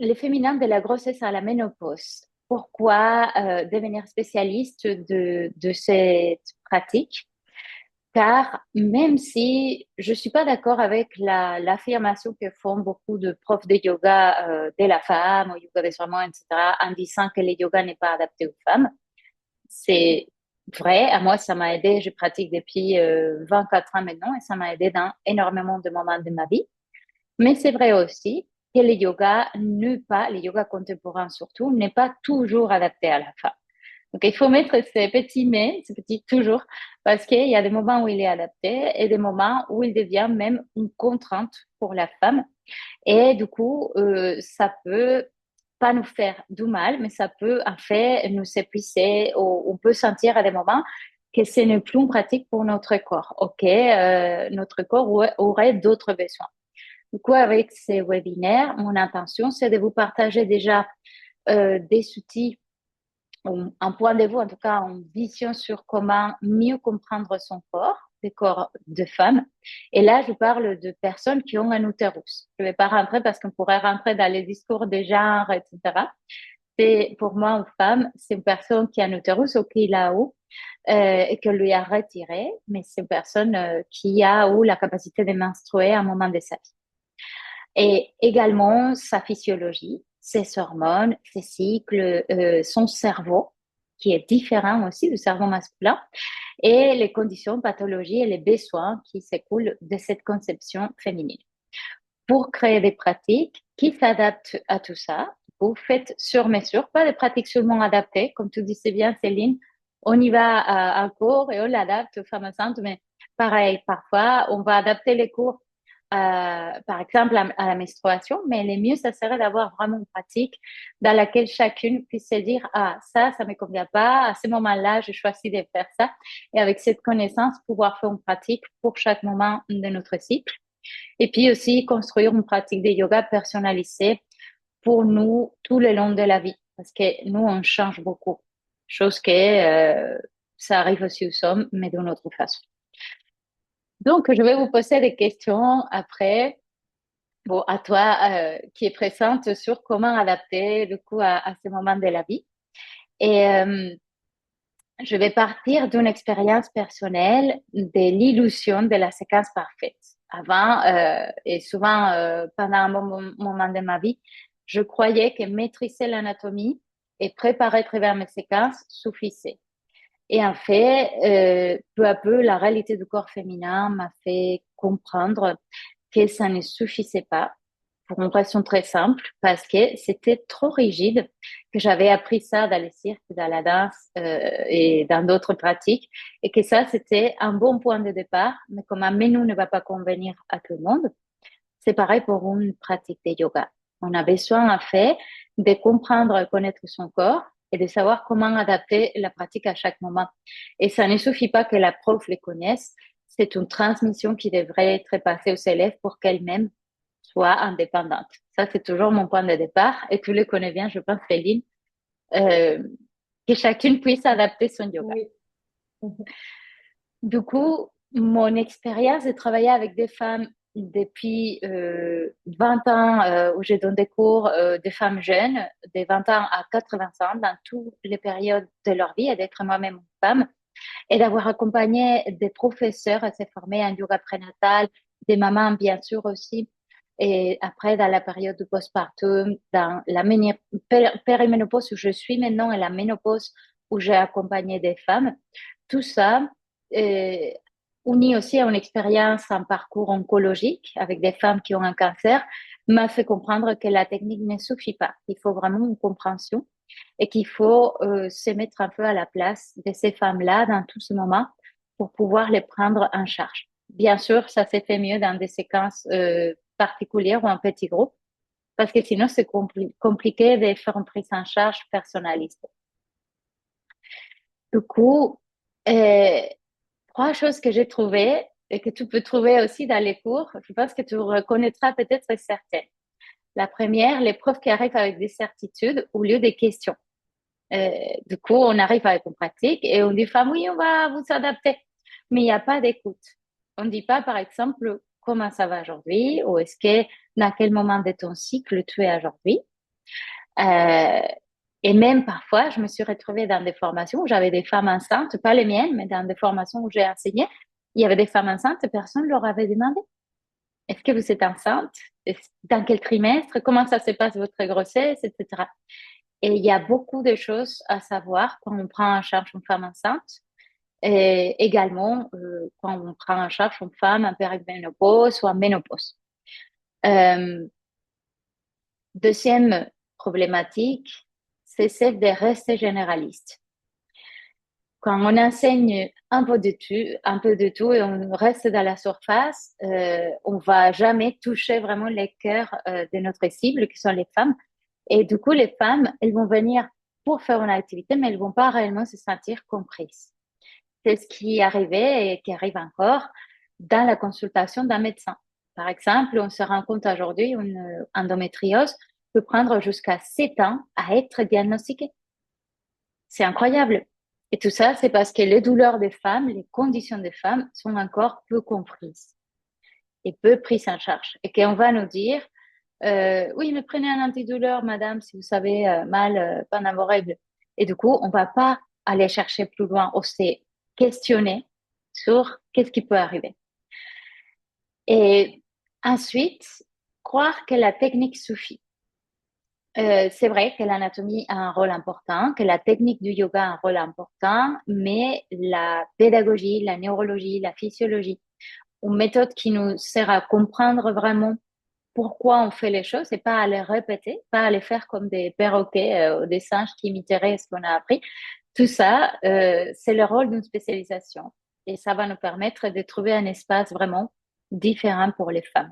les féminins de la grossesse à la ménopause. Pourquoi devenir spécialiste de cette pratique? Car même si je suis pas d'accord avec l'affirmation que font beaucoup de profs de yoga de la femme, au yoga des hormones, etc., en disant que le yoga n'est pas adapté aux femmes, c'est vrai. À moi, ça m'a aidé. Je pratique depuis 24 ans maintenant et ça m'a aidé dans énormément de moments de ma vie. Mais c'est vrai aussi que le yoga contemporain surtout, n'est pas toujours adapté à la femme. Donc, il faut mettre ces petits mais, ces petits toujours, parce qu'il y a des moments où il est adapté et des moments où il devient même une contrainte pour la femme. Et du coup, ça peut pas nous faire du mal, mais ça peut en fait nous épuiser. On peut sentir à des moments que ce n'est plus une pratique pour notre corps. Ok, notre corps aurait d'autres besoins. Du coup, avec ces webinaires, mon intention, c'est de vous partager déjà des outils, un point de vue, en tout cas, une vision sur comment mieux comprendre son corps, le corps de femme. Et là, je parle de personnes qui ont un utérus. Je ne vais pas rentrer parce qu'on pourrait rentrer dans les discours de genre, etc. C'est, pour moi, une femme, c'est une personne qui a un utérus ou qui l'a eu et que lui a retiré, mais c'est une personne qui a eu la capacité de menstruer à un moment de sa vie. Et également sa physiologie, ses hormones, ses cycles, son cerveau, qui est différent aussi du cerveau masculin, et les conditions, pathologies et les besoins qui s'écoulent de cette conception féminine. Pour créer des pratiques qui s'adaptent à tout ça, vous faites sur mesure, pas des pratiques seulement adaptées, comme tu disais bien, Céline, on y va à cours et on l'adapte aux femmes enceintes, mais pareil, parfois, on va adapter les cours par exemple, à la menstruation, mais le mieux, ça serait d'avoir vraiment une pratique dans laquelle chacune puisse se dire, ah, ça me convient pas, à ce moment-là, je choisis de faire ça. Et avec cette connaissance, pouvoir faire une pratique pour chaque moment de notre cycle. Et puis aussi, construire une pratique de yoga personnalisée pour nous tout le long de la vie. Parce que nous, on change beaucoup. Chose que ça arrive aussi aux hommes, mais d'une autre façon. Donc, je vais vous poser des questions après. Bon, à toi, qui est présente sur comment adapter le coup à ce moment de la vie. Et je vais partir d'une expérience personnelle de l'illusion de la séquence parfaite. Avant, et souvent pendant un moment de ma vie, je croyais que maîtriser l'anatomie et préparer très bien mes séquences suffisait. Et en fait, peu à peu, la réalité du corps féminin m'a fait comprendre que ça ne suffisait pas pour une raison très simple, parce que c'était trop rigide, que j'avais appris ça dans les cirques, dans la danse et dans d'autres pratiques, et que ça, c'était un bon point de départ, mais comme un menu ne va pas convenir à tout le monde, c'est pareil pour une pratique de yoga. On a besoin, en fait, de comprendre et connaître son corps et de savoir comment adapter la pratique à chaque moment. Et ça ne suffit pas que la prof les connaisse, c'est une transmission qui devrait être passée aux élèves pour qu'elles-mêmes soient indépendantes. Ça, c'est toujours mon point de départ et tu le connais bien, je pense, Céline, euh, que chacune puisse adapter son yoga. Oui. Du coup, mon expérience de travailler avec des femmes depuis 20 ans, où j'ai donné des cours, des femmes jeunes, de 20 ans à 80 ans, dans toutes les périodes de leur vie, et d'être moi-même une femme, et d'avoir accompagné des professeurs à se former en yoga prénatal, des mamans bien sûr aussi, et après dans la période du postpartum, dans la périménopause où je suis maintenant et la ménopause où j'ai accompagné des femmes, tout ça euh, uni aussi à une expérience, un parcours oncologique avec des femmes qui ont un cancer, m'a fait comprendre que la technique ne suffit pas. Il faut vraiment une compréhension et qu'il faut se mettre un peu à la place de ces femmes-là dans tous ces moments pour pouvoir les prendre en charge. Bien sûr, ça s'est fait mieux dans des séquences particulières ou en petits groupes, parce que sinon c'est compliqué de faire une prise en charge personnaliste. Du coup, euh, trois choses que j'ai trouvées et que tu peux trouver aussi dans les cours, je pense que tu reconnaîtras peut-être certaines. La première, les profs qui arrivent avec des certitudes au lieu des questions. Du coup, on arrive avec une pratique et on dit, femme, oui, on va vous adapter. Mais il n'y a pas d'écoute. On ne dit pas, par exemple, comment ça va aujourd'hui ou est-ce que dans quel moment de ton cycle tu es aujourd'hui. Euh, et même parfois, je me suis retrouvée dans des formations où j'avais des femmes enceintes, pas les miennes, mais dans des formations où j'ai enseigné, il y avait des femmes enceintes et personne ne leur avait demandé, est-ce que vous êtes enceinte? Dans quel trimestre? Comment ça se passe votre grossesse, etc. Et il y a beaucoup de choses à savoir quand on prend en charge une femme enceinte. Et également, quand on prend en charge une femme en périménopause ou en ménopause. Euh, Deuxième problématique, c'est celle des restes généralistes. Quand on enseigne un peu de tout et on reste dans la surface, on va jamais toucher vraiment les cœurs de notre cible, qui sont les femmes. Et du coup, les femmes, elles vont venir pour faire une activité, mais elles vont pas réellement se sentir comprises. C'est ce qui arrivait et qui arrive encore dans la consultation d'un médecin. Par exemple, on se rend compte aujourd'hui une endométriose peut prendre jusqu'à 7 ans à être diagnostiquée. C'est incroyable. Et tout ça, c'est parce que les douleurs des femmes, les conditions des femmes sont encore peu comprises et peu prises en charge. Et qu'on va nous dire, oui, mais prenez un antidouleur, madame, si vous savez mal pendant vos règles. Et du coup, on va pas aller chercher plus loin, on s'est questionner sur qu'est-ce qui peut arriver. Et ensuite, croire que la technique suffit. C'est vrai que l'anatomie a un rôle important, que la technique du yoga a un rôle important, mais la pédagogie, la neurologie, la physiologie, une méthode qui nous sert à comprendre vraiment pourquoi on fait les choses et pas à les répéter, pas à les faire comme des perroquets ou des singes qui imiteraient ce qu'on a appris. Tout ça, c'est le rôle d'une spécialisation. Et ça va nous permettre de trouver un espace vraiment différent pour les femmes.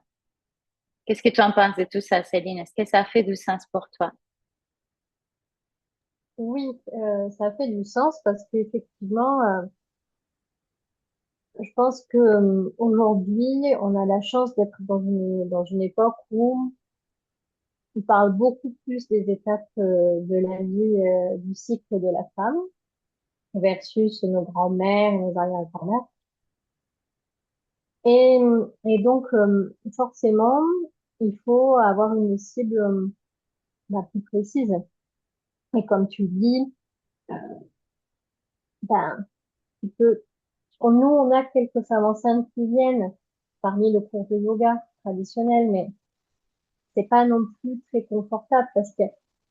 Qu'est-ce que tu en penses de tout ça, Céline? Est-ce que ça fait du sens pour toi? Oui, ça fait du sens parce qu'effectivement, je pense que aujourd'hui, on a la chance d'être dans une époque où on parle beaucoup plus des étapes de la vie, du cycle de la femme versus nos grands-mères et nos arrière-grands-mères. Et donc, forcément, il faut avoir une cible plus précise. Et comme tu le dis, ben, tu peux, nous, on a quelques femmes enceintes qui viennent parmi le cours de yoga traditionnel, mais c'est pas non plus très confortable parce que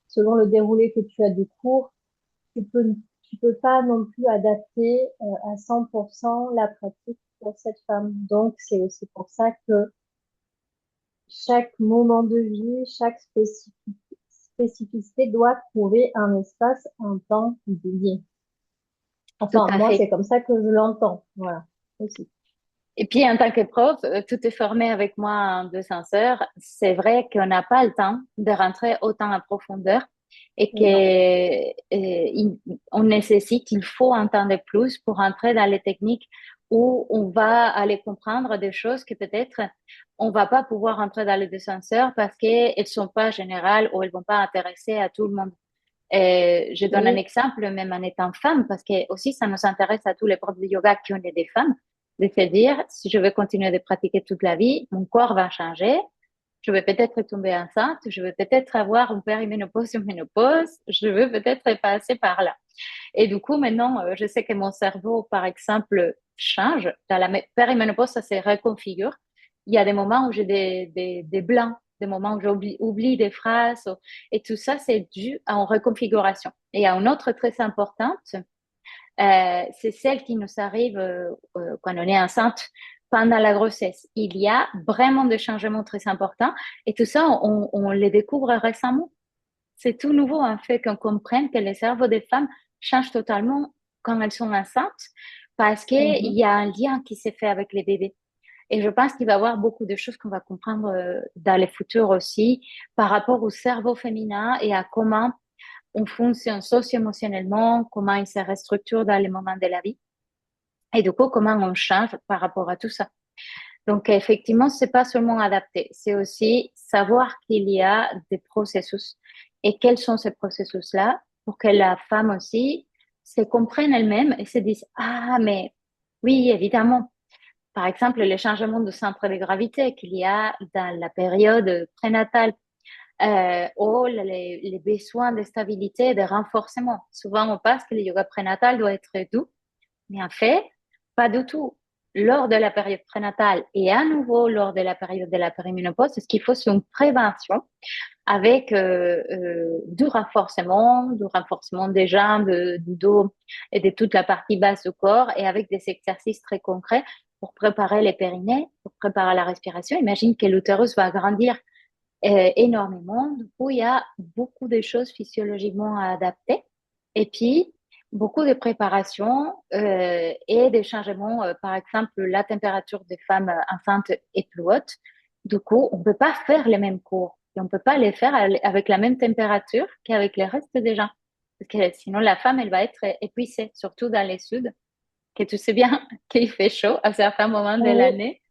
selon le déroulé que tu as du cours, tu peux pas non plus adapter à 100% la pratique pour cette femme. Donc, c'est aussi pour ça que chaque moment de vie, chaque spécificité doit trouver un espace, un temps dédié. Tout Enfin, à moi, fait. c'est comme ça que je l'entends. Voilà, aussi. Et puis, en tant que prof, tout est formé avec moi en 200 heures. C'est vrai qu'on n'a pas le temps de rentrer autant en profondeur et Non. on nécessite, il faut un temps de plus pour entrer dans les techniques où on va aller comprendre des choses que peut-être on va pas pouvoir rentrer dans les 200 heures parce qu'elles sont pas générales ou elles vont pas intéresser à tout le monde. Je donne un Oui, exemple, même en étant femme, parce que aussi ça nous intéresse à tous les profs de yoga qui ont des femmes, de se dire, si je veux continuer de pratiquer toute la vie, mon corps va changer, je vais peut-être tomber enceinte, je vais peut-être avoir une périménopause, une ménopause, je veux peut-être passer par là. Et du coup, maintenant, je sais que mon cerveau, par exemple, change. Dans la périménopause, ça se reconfigure. Il y a des moments où j'ai des blancs, des moments où oublie des phrases. Et tout ça, c'est dû à une reconfiguration. Et à une autre très importante, c'est celle qui nous arrive quand on est enceinte pendant la grossesse. Il y a vraiment des changements très importants. Et tout ça, on les découvre récemment. C'est tout nouveau, en fait, qu'on comprenne que le cerveau des femmes change totalement quand elles sont enceintes parce qu'il mhm. y a un lien qui s'est fait avec les bébés. Et je pense qu'il va y avoir beaucoup de choses qu'on va comprendre dans le futur aussi par rapport au cerveau féminin et à comment on fonctionne socio-émotionnellement, comment il se restructure dans les moments de la vie et du coup, comment on change par rapport à tout ça. Donc, effectivement, c'est pas seulement adapter, c'est aussi savoir qu'il y a des processus et quels sont ces processus-là pour que la femme aussi se comprenne elle-même et se dise, ah, mais oui, évidemment. Par exemple, le changement de centre de gravité qu'il y a dans la période prénatale, ou les besoins de stabilité et de renforcement. Souvent, on pense que le yoga prénatal doit être doux, mais en fait, pas du tout. Lors de la période prénatale et à nouveau lors de la période de la périménopause, ce qu'il faut, c'est une prévention avec du renforcement des jambes, du dos et de toute la partie basse du corps et avec des exercices très concrets pour préparer les périnées, pour préparer la respiration. Imagine que l'utérus va grandir énormément. Du coup, il y a beaucoup de choses physiologiquement à adapter. Et puis, beaucoup de préparation et des changements. Par exemple, la température des femmes enceintes est plus haute. Du coup, on ne peut pas faire les mêmes cours. Et on ne peut pas les faire avec la même température qu'avec le reste des gens. Parce que sinon, la femme, elle va être épuisée, surtout dans les suds, que tu sais bien qu'il fait chaud à certains moments de Oui, l'année.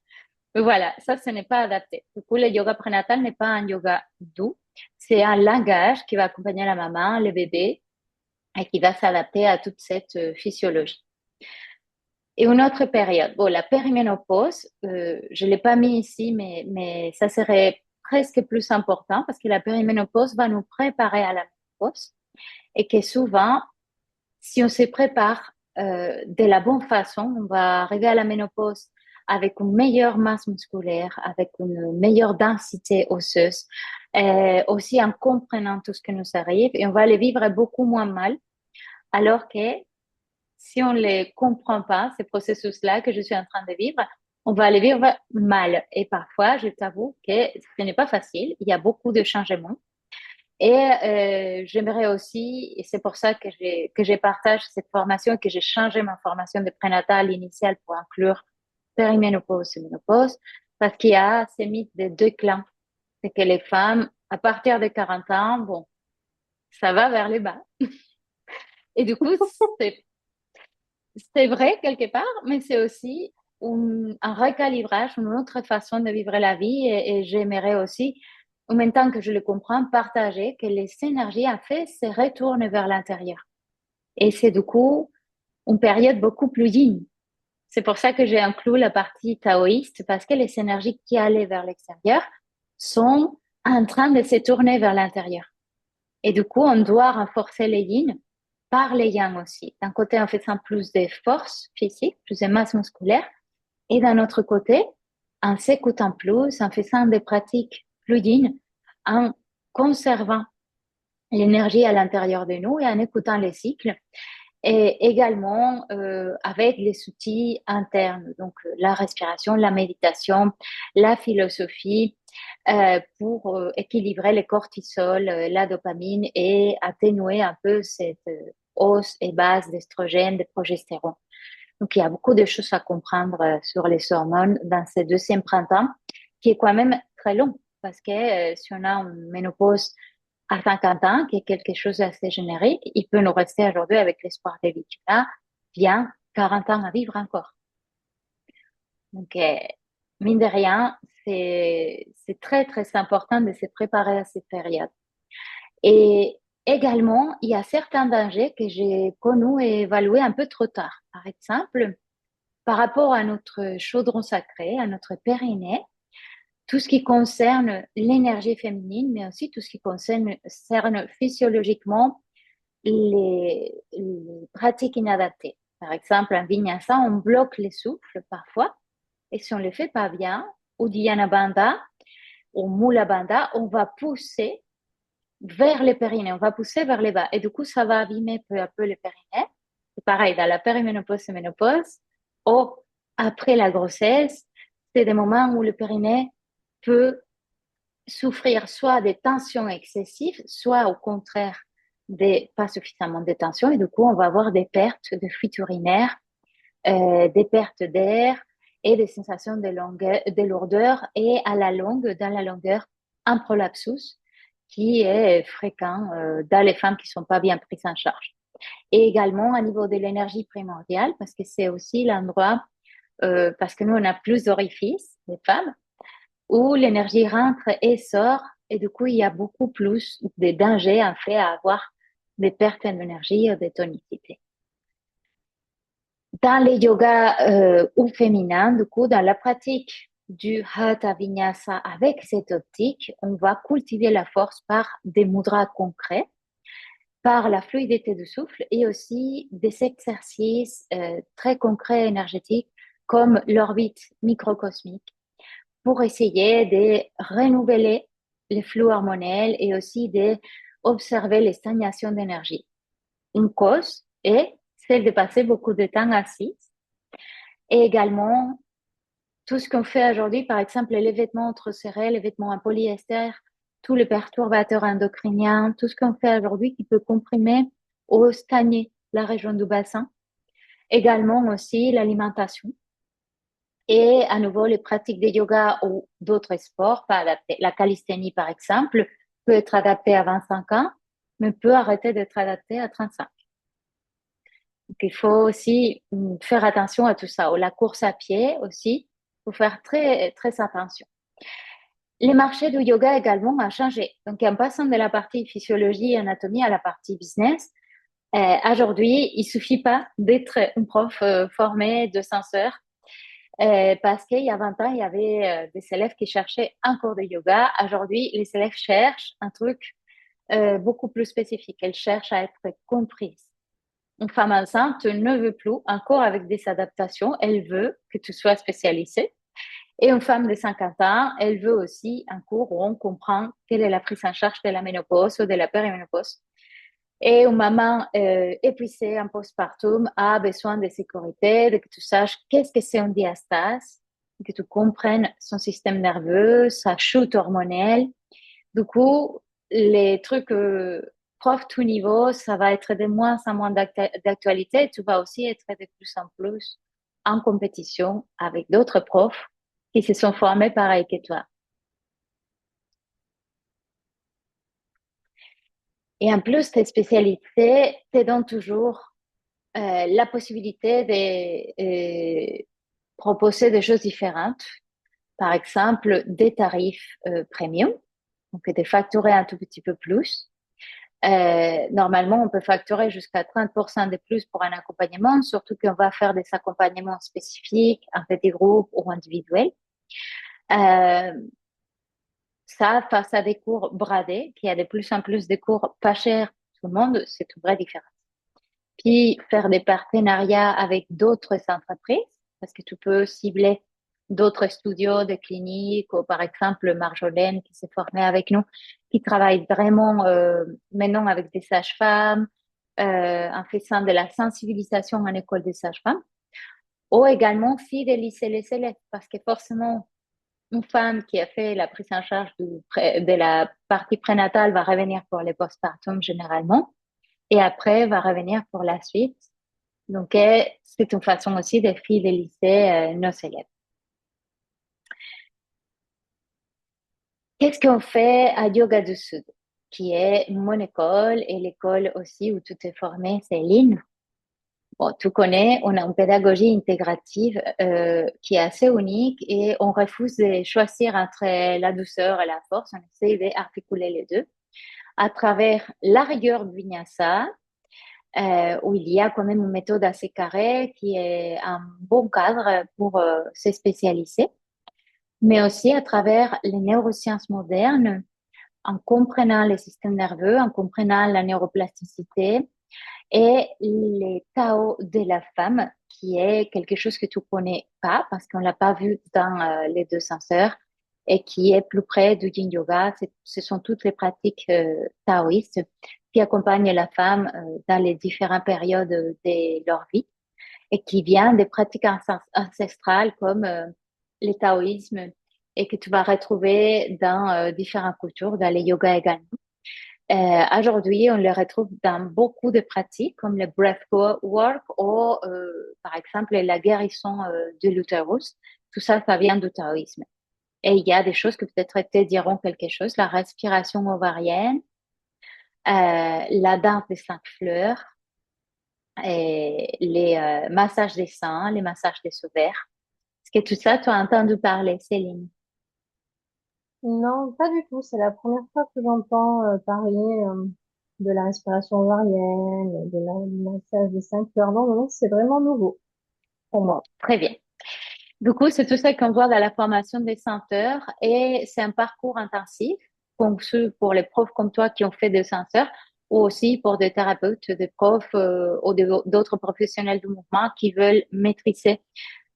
Voilà, ça, ce n'est pas adapté. Du coup, le yoga prénatal n'est pas un yoga doux. C'est un langage qui va accompagner la maman, le bébé, et qui va s'adapter à toute cette physiologie. Et une autre période, bon, la périménopause, je l'ai pas mis ici, mais ça serait presque plus important parce que la périménopause va nous préparer à la ménopause et que souvent, si on se prépare de la bonne façon, on va arriver à la ménopause avec une meilleure masse musculaire, avec une meilleure densité osseuse, aussi en comprenant tout ce qui nous arrive, et on va les vivre beaucoup moins mal, alors que si on ne les comprend pas, ces processus-là que je suis en train de vivre, on va les vivre mal. Et parfois, je t'avoue que ce n'est pas facile, il y a beaucoup de changements. Et j'aimerais aussi, et c'est pour ça que je partage cette formation et que j'ai changé ma formation de prénatal initiale pour inclure périménopause et ménopause, parce qu'il y a ces mythes de deux clans. C'est que les femmes, à partir de 40 ans, bon, ça va vers les bas. Et du coup, c'est, c'est vrai quelque part, mais c'est aussi un recalibrage, une autre façon de vivre la vie. Et j'aimerais aussi, en même temps que je le comprends, partager que les énergies, en fait, se retournent vers l'intérieur. Et c'est du coup une période beaucoup plus yin. C'est pour ça que j'ai inclus la partie taoïste, parce que les énergies qui allaient vers l'extérieur sont en train de se tourner vers l'intérieur. Et du coup, on doit renforcer les yin par les yang aussi. D'un côté, en faisant plus de force physique, plus de masse musculaire, et d'un autre côté, en s'écoutant plus, en faisant des pratiques plus yin, en conservant l'énergie à l'intérieur de nous et en écoutant les cycles et également avec les outils internes, donc la respiration, la méditation, la philosophie, pour équilibrer le cortisol, la dopamine et atténuer un peu cette hausse et baisse d'estrogène, de progestérone. Donc il y a beaucoup de choses à comprendre sur les hormones dans ce deuxième printemps, qui est quand même très long, parce que si on a une ménopause à 50 ans, qui est quelque chose d'assez générique, il peut nous rester aujourd'hui avec l'espoir de vie. Là, bien 40 ans à vivre encore. Donc, mine de rien, c'est très, très important de se préparer à cette période. Et également, il y a certains dangers que j'ai connus et évalués un peu trop tard. Par exemple, par rapport à notre chaudron sacré, à notre périnée, tout ce qui concerne l'énergie féminine, mais aussi tout ce qui concerne physiologiquement les pratiques inadaptées. Par exemple, en vinyasa, on bloque les souffles parfois, et si on ne le fait pas bien, ou dhyana bandha, ou mula bandha, on va pousser vers les périnées, on va pousser vers les bas, et du coup, ça va abîmer peu à peu les périnées. C'est pareil, dans la périménopause et ménopause, ou après la grossesse, c'est des moments où le périnée peut souffrir soit des tensions excessives, soit au contraire des pas suffisamment de tension, et du coup on va avoir des pertes de fuite urinaire, des pertes d'air et des sensations de longueur, de lourdeur et à la longue, dans la longueur, un prolapsus qui est fréquent dans les femmes qui sont pas bien prises en charge. Et également au niveau de l'énergie primordiale, parce que c'est aussi l'endroit, parce que nous on a plus d'orifices, les femmes, où l'énergie rentre et sort, et du coup, il y a beaucoup plus de dangers en fait à avoir des pertes d'énergie ou de tonicité. Dans les yogas ou féminins, du coup, dans la pratique du Hatha Vinyasa avec cette optique, on va cultiver la force par des mudras concrets, par la fluidité du souffle et aussi des exercices très concrets et énergétiques comme l'orbite microcosmique pour essayer de renouveler les flux hormonels et aussi d'observer les stagnations d'énergie. Une cause est celle de passer beaucoup de temps assis et également tout ce qu'on fait aujourd'hui, par exemple les vêtements serrés, les vêtements en polyester, tous les perturbateurs endocriniens, tout ce qu'on fait aujourd'hui qui peut comprimer ou stagner la région du bassin. Également aussi l'alimentation et à nouveau les pratiques de yoga ou d'autres sports pas adaptés. La calisthénie, par exemple, peut être adaptée à 25 ans, mais peut arrêter d'être adaptée à 35. Donc, il faut aussi faire attention à tout ça. Ou la course à pied aussi, il faut faire très, très attention. Les marchés du yoga également ont changé. Donc, en passant de la partie physiologie et anatomie à la partie business, aujourd'hui, il suffit pas d'être un prof formé de 5 heures parce qu'il y a 20 ans, il y avait des élèves qui cherchaient un cours de yoga. Aujourd'hui, les élèves cherchent un truc beaucoup plus spécifique. Elles cherchent à être comprises. Une femme enceinte ne veut plus un cours avec des adaptations. Elle veut que tu sois spécialisé. Et une femme de 50 ans, elle veut aussi un cours où on comprend quelle est la prise en charge de la ménopause ou de la périménopause. Et une maman épuisée en postpartum a besoin de sécurité, de que tu saches qu'est-ce que c'est une diastase, que tu comprennes son système nerveux, sa chute hormonelle. Du coup, les trucs prof tout niveau, ça va être de moins en moins d'actualité. Tu vas aussi être de plus en plus en compétition avec d'autres profs qui se sont formés pareil que toi. Et en plus, tes spécialités te donnent toujours la possibilité de proposer des choses différentes. Par exemple, des tarifs premium, donc de facturer un tout petit peu plus. Normalement, on peut facturer jusqu'à 30% de plus pour un accompagnement, surtout qu'on va faire des accompagnements spécifiques, en petits groupes ou individuels. Euh, Ça, face à des cours bradés, qui a de plus en plus de cours pas chers, tout le monde, c'est une vraie différence. Puis faire des partenariats avec d'autres entreprises, parce que tu peux cibler d'autres studios de cliniques, ou par exemple Marjolaine qui s'est formée avec nous, qui travaille vraiment maintenant avec des sages-femmes, en faisant de la sensibilisation en école des sages-femmes, ou également fidéliser les élèves, parce que forcément, une femme qui a fait la prise en charge de la partie prénatale va revenir pour les postpartum généralement, et après va revenir pour la suite. Donc, c'est une façon aussi de fidéliser nos élèves. Qu'est-ce qu'on fait à Yoga du Sud, qui est mon école et l'école aussi où tu t'es formée, Céline? Bon, tu connais, on a une pédagogie intégrative qui est assez unique et on refuse de choisir entre la douceur et la force. On essaie d'articuler les deux à travers la rigueur du Vinyasa, où il y a quand même une méthode assez carrée qui est un bon cadre pour se spécialiser, mais aussi à travers les neurosciences modernes, en comprenant les systèmes nerveux, en comprenant la neuroplasticité et les Tao de la femme, qui est quelque chose que tu connais pas parce qu'on l'a pas vu dans les deux senseurs et qui est plus près du Yin Yoga. Ce sont toutes les pratiques taoïstes qui accompagnent la femme dans les différentes périodes de leur vie et qui vient des pratiques ancestrales comme le taoïsme et que tu vas retrouver dans différentes cultures, dans les yogas également. Aujourd'hui, on les retrouve dans beaucoup de pratiques comme le breathwork ou, par exemple, la guérison de l'utérus. Tout ça, ça vient du taoïsme. Et il y a des choses que peut-être te diront quelque chose, la respiration ovarienne, la danse des 5 fleurs, et les massages des seins, les massages des ovaires. Est-ce que tout ça, tu as entendu parler, Céline? Non, pas du tout. C'est la première fois que j'entends parler de la respiration ovarienne, du massage des 5 heures. Non, non, non, c'est vraiment nouveau pour moi. Très bien. Du coup, c'est tout ça qu'on voit dans la formation des senteurs et c'est un parcours intensif conçu pour les profs comme toi qui ont fait des senteurs ou aussi pour des thérapeutes, des profs ou d'autres professionnels du mouvement qui veulent maîtriser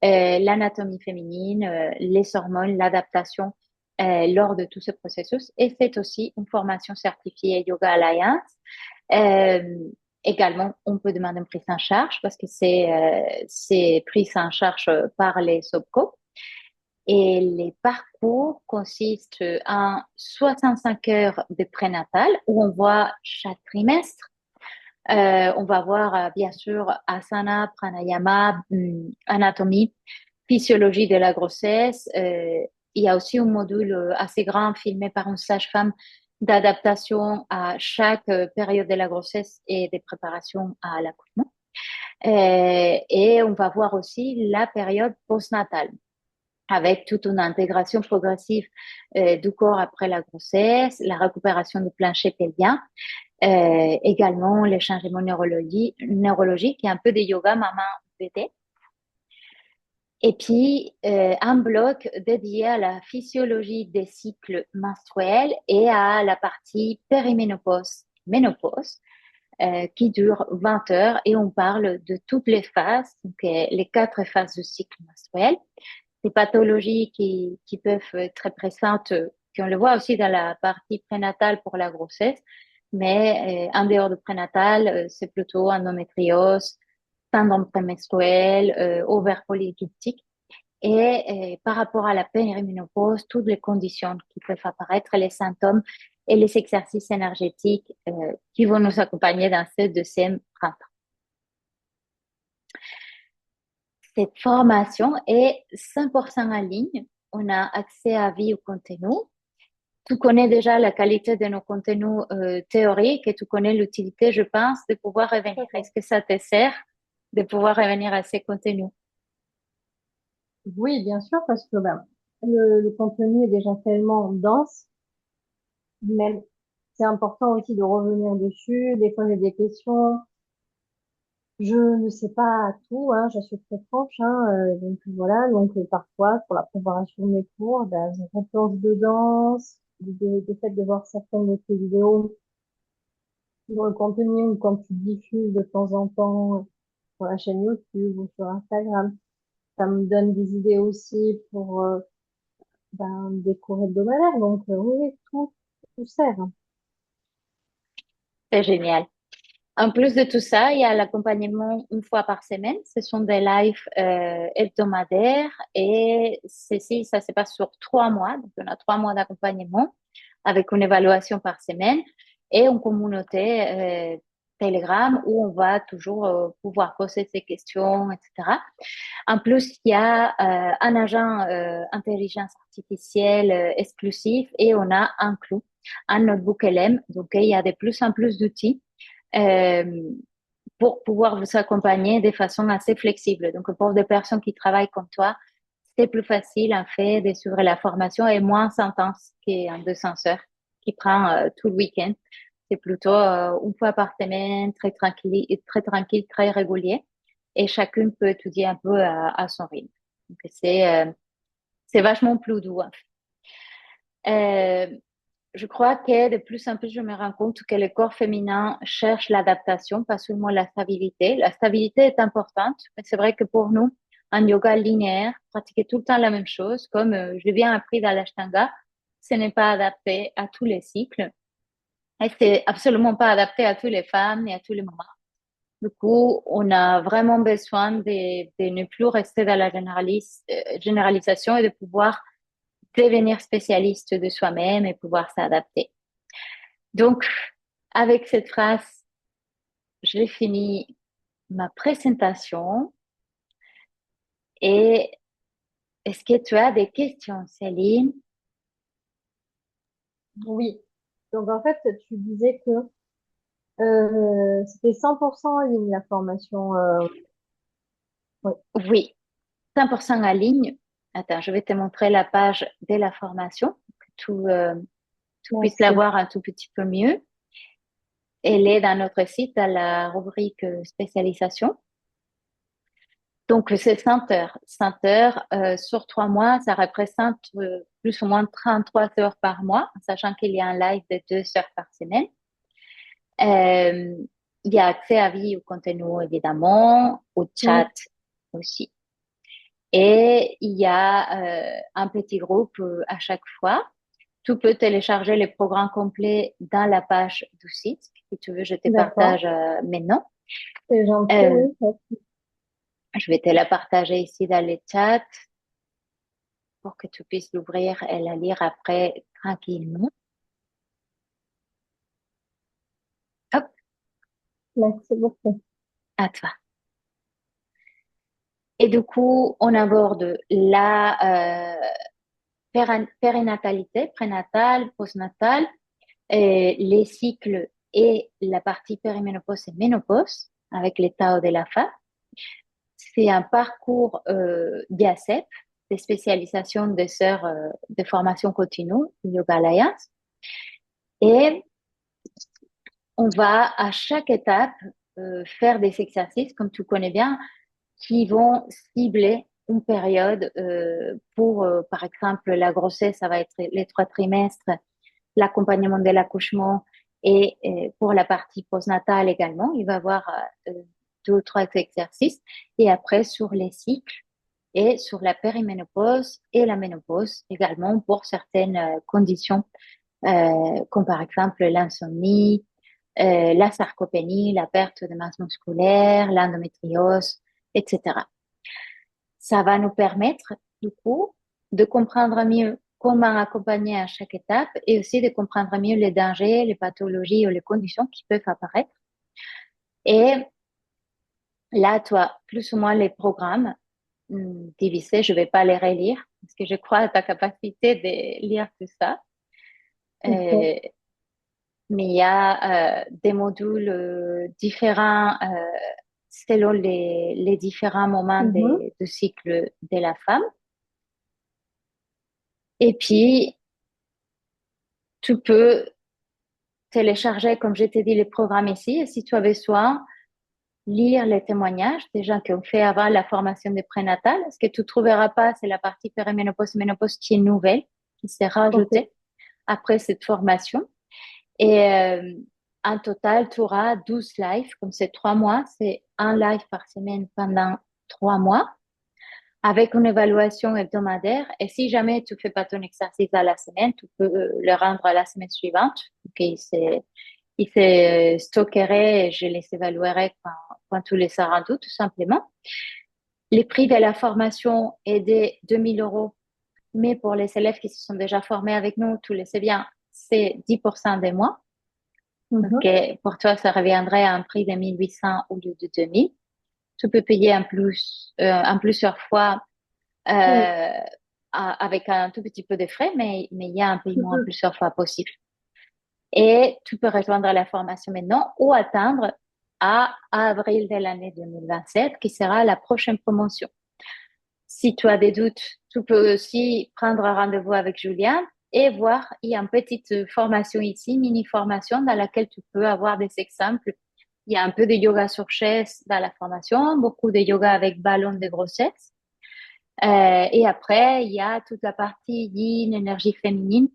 l'anatomie féminine, les hormones, l'adaptation lors de tout ce processus. Et c'est aussi une formation certifiée Yoga Alliance. Euh, Également, on peut demander une prise en charge parce que c'est pris en charge par les SOPCO. Et les parcours consistent en 65 heures de prénatal où on voit chaque trimestre. On va voir bien sûr asana, pranayama, anatomie, physiologie de la grossesse. Il y a aussi un module assez grand filmé par une sage-femme d'adaptation à chaque période de la grossesse et de préparation à l'accouchement. Et on va voir aussi la période postnatale avec toute une intégration progressive du corps après la grossesse, la récupération du plancher pelvien, également les changements neurologiques et un peu de yoga maman-bébé. Et puis, un bloc dédié à la physiologie des cycles menstruels et à la partie périménopause, ménopause, qui dure 20 heures et on parle de toutes les phases, donc les 4 phases du cycle menstruel, des pathologies qui peuvent être très présentes, qu'on le voit aussi dans la partie prénatale pour la grossesse, mais en dehors du prénatal, c'est plutôt endométriose, syndrome prémenstruel, ovaire polykystique. Et par rapport à la périménopause, toutes les conditions qui peuvent apparaître, les symptômes et les exercices énergétiques qui vont nous accompagner dans ce deuxième printemps. Cette formation est 100% en ligne. On a accès à vie au contenu. Tu connais déjà la qualité de nos contenus théoriques et tu connais l'utilité, je pense, de pouvoir revenir. Est-ce que ça te sert de pouvoir revenir à ces contenus? Oui, bien sûr, parce que ben, le contenu est déjà tellement dense, mais c'est important aussi de revenir dessus. Des fois, j'ai des questions. Je ne sais pas tout, hein, je suis très franche, hein, donc voilà. Donc parfois, pour la préparation de mes cours, ben, je replonge dedans. Le fait de voir certaines de tes vidéos dans le contenu ou quand tu diffuses de temps en temps sur la chaîne YouTube ou sur Instagram, ça me donne des idées aussi pour des cours hebdomadaires. Donc oui, oui, tout sert, hein. C'est génial. En plus de tout ça, il y a l'accompagnement une fois par semaine. Ce sont des lives hebdomadaires et ceci, ça se passe sur 3 mois. Donc, on a 3 mois d'accompagnement avec une évaluation par semaine et une communauté Telegram où on va toujours pouvoir poser ses questions, etc. En plus, il y a un agent intelligence artificielle exclusif et on a inclus un notebook LM. Donc, il y a de plus en plus d'outils euh, pour pouvoir vous accompagner de façon assez flexible. Donc, pour des personnes qui travaillent comme toi, c'est plus facile en fait de suivre la formation et moins intense qu'un 200 heures qui prend tout le week-end. C'est plutôt une fois par semaine, très tranquille, très régulier. Et chacune peut étudier un peu à son rythme. Donc, c'est vachement plus doux, en fait. Je crois que de plus en plus, je me rends compte que le corps féminin cherche l'adaptation, pas seulement la stabilité. La stabilité est importante, mais c'est vrai que pour nous, en yoga linéaire, pratiquer tout le temps la même chose, comme je l'ai bien appris dans l'Ashtanga, ce n'est pas adapté à tous les cycles. Et c'est absolument pas adapté à toutes les femmes et à tous les moments. Du coup, on a vraiment besoin de ne plus rester dans la généralisation et de pouvoir devenir spécialiste de soi-même et pouvoir s'adapter. Donc, avec cette phrase, j'ai fini ma présentation. Et est-ce que tu as des questions, Céline? Oui. Donc en fait, tu disais que c'était 100% en ligne la formation. Oui. Oui, 100% en ligne. Attends, je vais te montrer la page de la formation, que tu puisses la Merci. voir un tout petit peu mieux. Elle est dans notre site, à la rubrique spécialisation. Donc, c'est 100 heures. 100 heures sur 3 mois, ça représente plus ou moins 33 heures par mois, sachant qu'il y a un live de 2 heures par semaine. Euh, il y a accès à vie au contenu, évidemment, au Oui, chat aussi. Et il y a un petit groupe à chaque fois. Tu peux télécharger les programmes complets dans la page du site. Si tu veux, je te d'accord. partage maintenant. C'est gentil, Euh, oui. je vais te la partager ici dans le chat pour que tu puisses l'ouvrir et la lire après tranquillement. Hop, Merci beaucoup. à toi. Et du coup, on aborde la périnatalité, prénatale, postnatale, les cycles et la partie périménopause et ménopause avec l'état de la femme. C'est un parcours d'IACEP, de spécialisation des sœurs de formation continue, Yoga Alliance. Et on va à chaque étape faire des exercices, comme tu connais bien, qui vont cibler une période pour, par exemple, la grossesse, ça va être les 3 trimestres, l'accompagnement de l'accouchement et pour la partie postnatale également, il va y avoir 2 ou 3 exercices. Et après, sur les cycles et sur la périménopause et la ménopause également pour certaines conditions, comme par exemple l'insomnie, la sarcopénie, la perte de masse musculaire, l'endométriose, etc. Ça va nous permettre, du coup, de comprendre mieux comment accompagner à chaque étape et aussi de comprendre mieux les dangers, les pathologies ou les conditions qui peuvent apparaître. Et là, toi, plus ou moins les programmes divisés, je vais pas les relire parce que je crois à ta capacité de lire tout ça. Ok. Euh, mais il y a des modules différents selon les différents moments Mhm. du cycle de la femme. Et puis, tu peux télécharger, comme je t'ai dit, les programmes ici. Et si tu as besoin, lire les témoignages des gens qui ont fait avant la formation de prénatal. Ce que tu trouveras pas, c'est la partie périménopause, ménopause qui est nouvelle, qui s'est Ok. rajoutée après cette formation. Et en total, tu auras 12 lives, comme c'est 3 mois, c'est un live par semaine pendant 3 mois, avec une évaluation hebdomadaire. Et si jamais tu fais pas ton exercice à la semaine, tu peux le rendre à la semaine suivante. Ok, il se stockerait et je les évaluerai quand tu les auras rendu, tout simplement. Les prix de la formation est de 2 000 euros, mais pour les élèves qui se sont déjà formés avec nous, tu le sais bien, c'est 10% des mois. Donc, Mhm. pour toi, ça reviendrait à un prix de 1 800 au lieu de 2 000. Tu peux payer en plusieurs fois Oui. euh, avec un tout petit peu de frais, mais il y a un paiement en Mhm. plusieurs fois possible. Et tu peux rejoindre la formation maintenant ou attendre à avril de l'année 2027, qui sera la prochaine promotion. Si tu as des doutes, tu peux aussi prendre un rendez-vous avec Julien et voir, il y a une petite formation ici, mini-formation, dans laquelle tu peux avoir des exemples. Il y a un peu de yoga sur chaise dans la formation, beaucoup de yoga avec ballon de grossesse. Et après, il y a toute la partie yin, énergie féminine,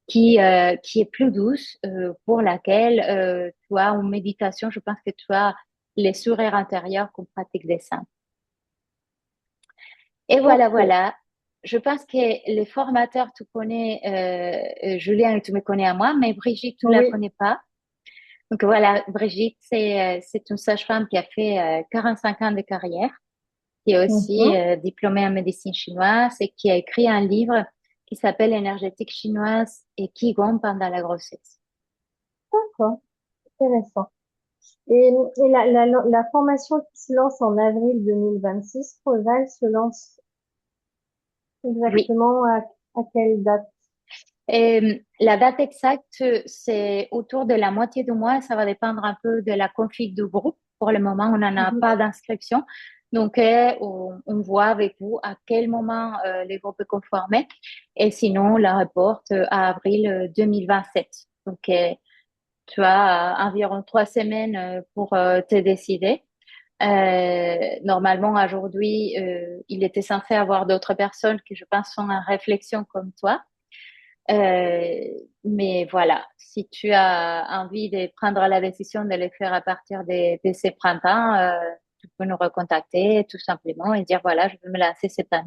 qui est plus douce, pour laquelle tu as une méditation. Je pense que tu as les sourires intérieurs qu'on pratique des seins. Et voilà, Ok. voilà. Je pense que les formateurs, tu connais, Julien, et tu me connais à moi, mais Brigitte, tu la Oui. connais pas. Donc voilà, Brigitte, c'est une sage-femme qui a fait 45 ans de carrière, qui est aussi Mhm. diplômée en médecine chinoise et qui a écrit un livre qui s'appelle Énergétique chinoise et Qigong pendant la grossesse. D'accord. Intéressant. Et la formation qui se lance en avril 2026, Rosa, elle se lance Oui. exactement à quelle date? La date exacte, c'est autour de la moitié du mois. Ça va dépendre un peu de la config du groupe. Pour le moment, on n'en a Mhm. pas d'inscription. Donc, on voit avec vous à quel moment les groupes est conformé. Et sinon, on la reporte à avril 2027. Donc, tu as environ 3 semaines pour te décider. Normalement, aujourd'hui, il était censé avoir d'autres personnes qui, je pense, sont en réflexion comme toi. Euh, mais voilà, si tu as envie de prendre la décision de le faire à partir de ces printemps, tu peux nous recontacter tout simplement et dire, voilà, je veux me lancer cette année.